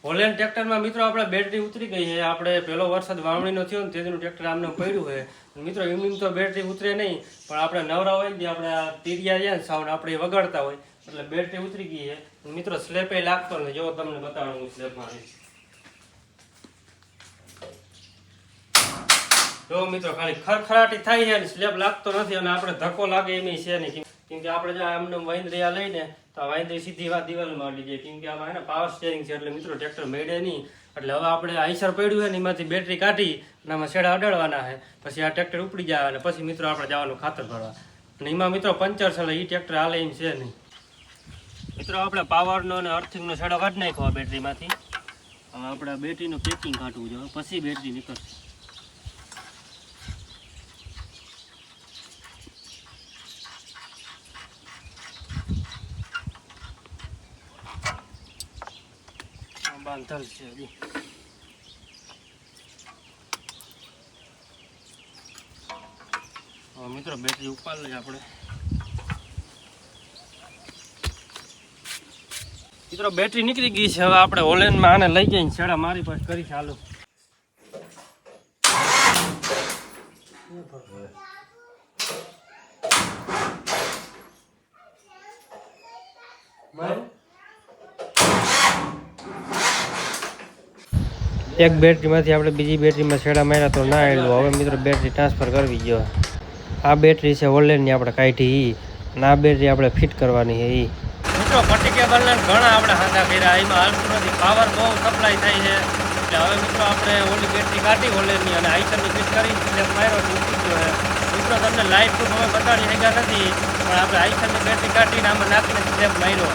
Holland ટ્રેક્ટરમાં મિત્રો આપણે બેટરી ઉતરી ગઈ છે. આપણે પહેલો વરસાદ વાવણીનો થયો ને તેનું ટ્રેક્ટર આમને પડ્યું છે. મિત્રો એમ તો બેટરી ઉતરે નહીં, પણ આપણે નવરા હોય ને આપણે આ તીરિયા જાય ને સાઉન્ડ આપણે વગાડતા હોય એટલે બેટરી ઉતરી ગઈ છે. મિત્રો સ્લેપે લાગતો નથી. જો તમને બતાવું હું સ્લેપમાં જો મિત્રો ખાલી ખરખરાટી થાય છે અને સ્લેબ લાગતો નથી, અને આપણે ધક્કો લાગે એમ છે નહીં. કેમ કે આપણે જો આમને વાંદરી લઈને તો વાંદરી સીધી દિવાલમાં અડી જાય. કેમ કે આમાં છે ને પાવર સ્ટેરિંગ છે એટલે મિત્રો ટ્રેક્ટર મેળે નહીં. એટલે હવે આપણે આઈસર પડ્યું છે ને એમાંથી બેટરી કાઢી અને આમાં છેડા અડાડવાના છે. પછી આ ટ્રેક્ટર ઉપડી જાય અને પછી મિત્રો આપણે જવાનું ખાતર ભરવા. અને એમાં મિત્રો પંચર છે એટલે એ ટ્રેક્ટર હાલે એમ છે નહીં. મિત્રો આપણે પાવરનો અને અર્થિંગનો છેડો કાઢી નાખ્યો બેટરીમાંથી. હવે આપણે બેટરીનું પેકિંગ કાઢવું જોઈએ, પછી બેટરી નીકળશે. બાંધલ છે હજી. મિત્રો બેટરી ઉપાડ લઈએ આપણે. મિત્રો બેટરી નીકળી ગઈ છે. હવે આપણે હોલેન્ડમાં આને લઈ જઈને છેડા મારી પાસે કરી ચાલુ. એક બેટરીમાંથી આપણે બીજી બેટરીમાં છેડા માર્યા તો ના આવ્યું. હવે મિત્રો બેટરી ટ્રાન્સફર કરવી ગયો. આ બેટરી છે હોલેન્ડની આપણે કાઢી અને આ બેટરી આપણે ફિટ કરવાની છે. મિત્રો પટ્ટી કેબલને ઘણા આપણે હાંધા કર્યા, એમાં હાલતું નથી. પાવર બહુ સપ્લાય થાય છે એટલે હવે મિત્રો આપણે ઓલી બેટરી કાઢી હોલેન્ડની અને આઈસરની ફિટ કરી સ્લેબ માર્યો ઉતરી ગયો છે. મિત્રો તમને લાઈટ તો હવે બતાડી શક્યા નથી, પણ આપણે આઈસરની બેટરી કાઢીને આમાં નાખીને સ્લેબ માર્યો.